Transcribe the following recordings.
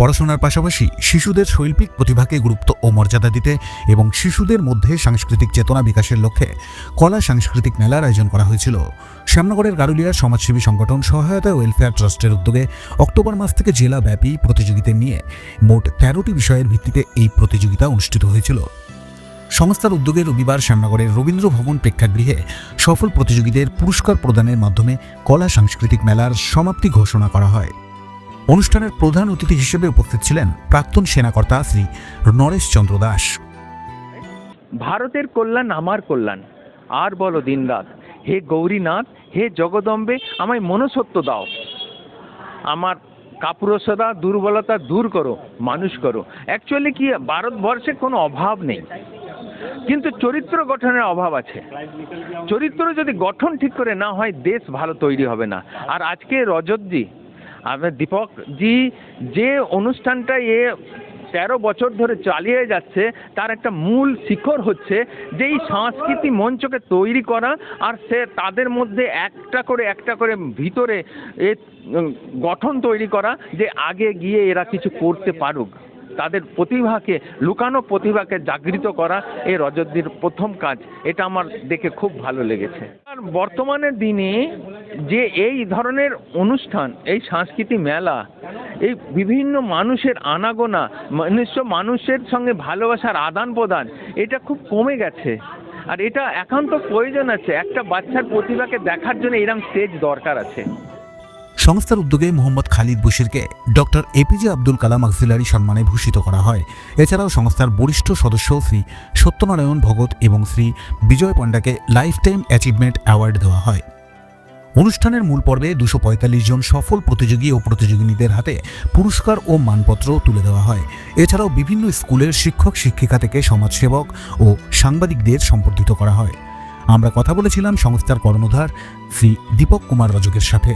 পড়াশোনার পাশাপাশি শিশুদের শৈল্পিক প্রতিভাকে গুরুত্ব ও মর্যাদা দিতে এবং শিশুদের মধ্যে সাংস্কৃতিক চেতনা বিকাশের লক্ষ্যে কলা সাংস্কৃতিক মেলার আয়োজন করা হয়েছিল। শ্যামনগরের গারুলিয়ার সমাজসেবী সংগঠন সহায়তা ওয়েলফেয়ার ট্রাস্টের উদ্যোগে অক্টোবর মাস থেকে জেলাব্যাপী প্রতিযোগিতা নিয়ে মোট 13টি বিষয়ের ভিত্তিতে এই প্রতিযোগিতা অনুষ্ঠিত হয়েছিল। সংস্থার উদ্যোগে রবিবার শ্যামনগরের রবীন্দ্র ভবন প্রেক্ষাগৃহে সফল প্রতিযোগীদের পুরস্কার প্রদানের মাধ্যমে কলা সাংস্কৃতিক মেলার সমাপ্তি ঘোষণা করা হয়। অনুষ্ঠানের প্রধান অতিথি হিসেবে উপস্থিত ছিলেন প্রাক্তন সেনাকর্তা শ্রী নরেশ চন্দ্র দাস। ভারতের কল্যাণ আমার কল্যাণ, আর বলো দিনরাত, হে গৌরীনাথ, হে জগদম্বে, আমায় মনুষ্যত্ব দাও, আমার কাপুরুষতা দুর্বলতা দূর করো, মানুষ করো। অ্যাকচুয়ালি কি, ভারতবর্ষে কোনো অভাব নেই, কিন্তু চরিত্র গঠনের অভাব আছে। চরিত্র যদি গঠন ঠিক করে না হয়, দেশ ভালো তৈরি হবে না। আর আজকে রজতজি, আপনার দীপকজি যে অনুষ্ঠানটা 13 বছর ধরে চালিয়ে যাচ্ছে, তার একটা মূল শিখর হচ্ছে যে এই সংস্কৃতি মঞ্চকে তৈরি করা, আর সে তাদের মধ্যে একটা করে ভিতরে গঠন তৈরি করা, যে আগে গিয়ে এরা কিছু করতে পারুক, তাদের প্রতিভাকে, লুকানো প্রতিভাকে জাগৃত করা এই রজতজির প্রথম কাজ। এটা আমার দেখে খুব ভালো লেগেছে। আর বর্তমানের দিনে যে এই ধরনের অনুষ্ঠান, এই সাংস্কৃতিক মেলা, এই বিভিন্ন মানুষের আনাগোনা, মানুষের সঙ্গে ভালোবাসার আদান প্রদান, এটা খুব কমে গেছে। আর এটা একান্ত প্রয়োজন আছে, একটা বাচ্চার প্রতিভাকে দেখার জন্য এরকম স্টেজ দরকার আছে। সংস্থার উদ্যোগে Mohammad Khalid বশিরকে doctor APJ Abdul Kalam auxiliary সম্মানে ভূষিত করা হয়। এছাড়াও সংস্থার বরিষ্ঠ সদস্য শ্রী সত্যনারায়ণ ভগত এবং শ্রী বিজয় পণ্ডাকে লাইফ টাইম অ্যাচিভমেন্ট অ্যাওয়ার্ড দেওয়া হয়। অনুষ্ঠানের মূল পর্বে 245 জন সফল প্রতিযোগী ও প্রতিযোগিনীদের হাতে পুরস্কার ও মানপত্র তুলে দেওয়া হয়। এছাড়াও বিভিন্ন স্কুলের শিক্ষক শিক্ষিকা থেকে সমাজসেবক ও সাংবাদিকদের সম্বর্ধিত করা হয়। আমরা কথা বলেছিলাম সংস্থার কর্ণধার শ্রী দীপক কুমার রজকের সাথে।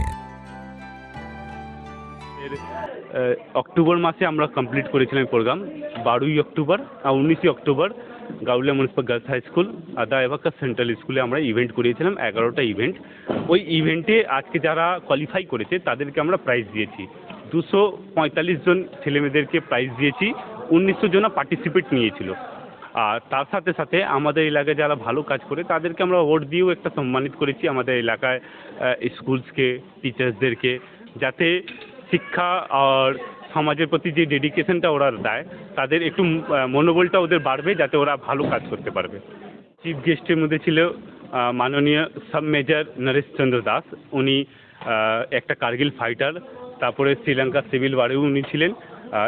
অক্টোবর মাসে আমরা কমপ্লিট করেছিলাম প্রোগ্রাম। 12ই অক্টোবর আর 19ই October Gaulia municipal girls high school, আদা এভাকা সেন্ট্রাল স্কুলে আমরা ইভেন্ট করিয়েছিলাম, 11টা ইভেন্ট। ওই ইভেন্টে আজকে যারা কোয়ালিফাই করেছে তাদেরকে আমরা প্রাইজ দিয়েছি। 245 জন ছেলেমেয়েদেরকে প্রাইজ দিয়েছি, 1900 জন পার্টিসিপেট নিয়েছিল। আর তার সাথে সাথে আমাদের এলাকায় যারা ভালো কাজ করে তাদেরকে আমরা অ্যাওয়ার্ড দিয়েও একটা সম্মানিত করেছি আমাদের এলাকায় স্কুলসকে, টিচার্সদেরকে, যাতে শিক্ষা আর সমাজের প্রতি যে ডেডিকেশনটা ওরা দেয়, তাদের একটু মনোবলটা ওদের বাড়বে, যাতে ওরা ভালো কাজ করতে পারবে। চিফ গেস্টের মধ্যে ছিল মাননীয় সাব মেজর নরেশ চন্দ্র দাস, উনি একটা কার্গিল ফাইটার, তারপরে শ্রীলঙ্কা সিভিল ওয়ারেও উনি ছিলেন,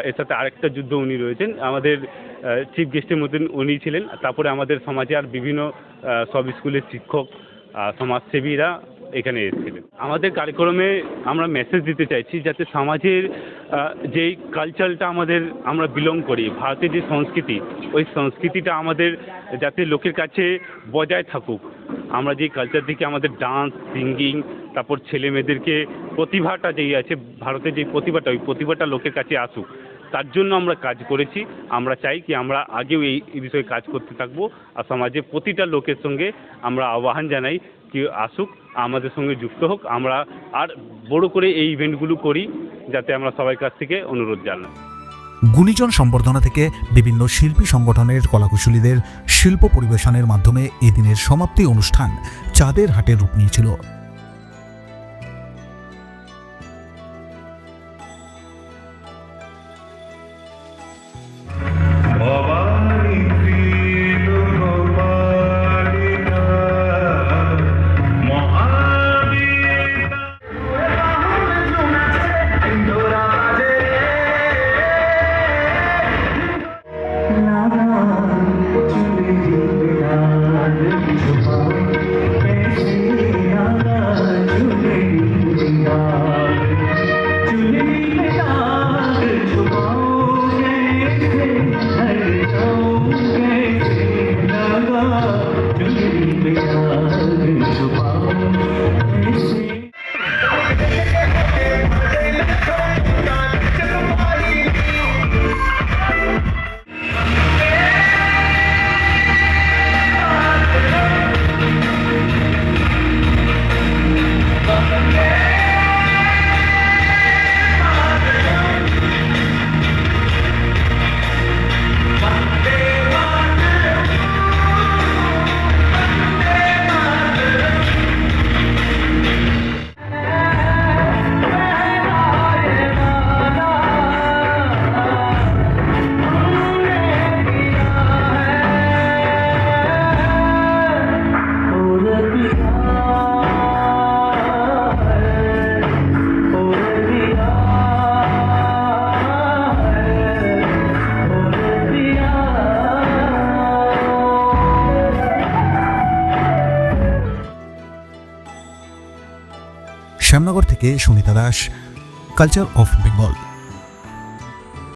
এর সাথে আরেকটা যুদ্ধ উনি রয়েছেন। আমাদের চিফ গেস্টের মধ্যে উনি ছিলেন। তারপরে আমাদের সমাজে আর বিভিন্ন সব স্কুলের শিক্ষক, সমাজসেবীরা এখানে এসেছিলেন। আমাদের কার্যক্রমে আমরা মেসেজ দিতে চাইছি, যাতে সমাজের যেই কালচারটা আমরা বিলং করি, ভারতের যে সংস্কৃতি, ওই সংস্কৃতিটা আমাদের যাতে লোকের কাছে বজায় থাকুক। আমরা যে কালচার থেকে আমাদের ডান্স, সিঙ্গিং, তারপর ছেলে মেয়েদেরকে প্রতিভাটা যেই আছে, ভারতের যে প্রতিভাটা, ওই প্রতিভাটা লোকের কাছে আসুক, তার জন্য আমরা কাজ করেছি। আমরা চাই কি আমরা আগেও এই বিষয়ে কাজ করতে থাকবো। আর সমাজে প্রতিটা লোকের সঙ্গে আমরা আহ্বান জানাই কি আসুক, আমাদের সঙ্গে যুক্ত হোক। আমরা আর বড় করে এই ইভেন্টগুলো করি, যাতে আমরা সবার কাছ থেকে অনুরোধ জানাই। গুণীজন সম্বর্ধনা থেকে বিভিন্ন শিল্পী সংগঠনের কলাকুশলীদের শিল্প পরিবেশনের মাধ্যমে এদিনের সমাপ্তি অনুষ্ঠান চাঁদের হাটের রূপ নিয়েছিল। चुप कैसे শ্যামনগর থেকে সুনিতা দাস, কালচার অফ বেঙ্গল।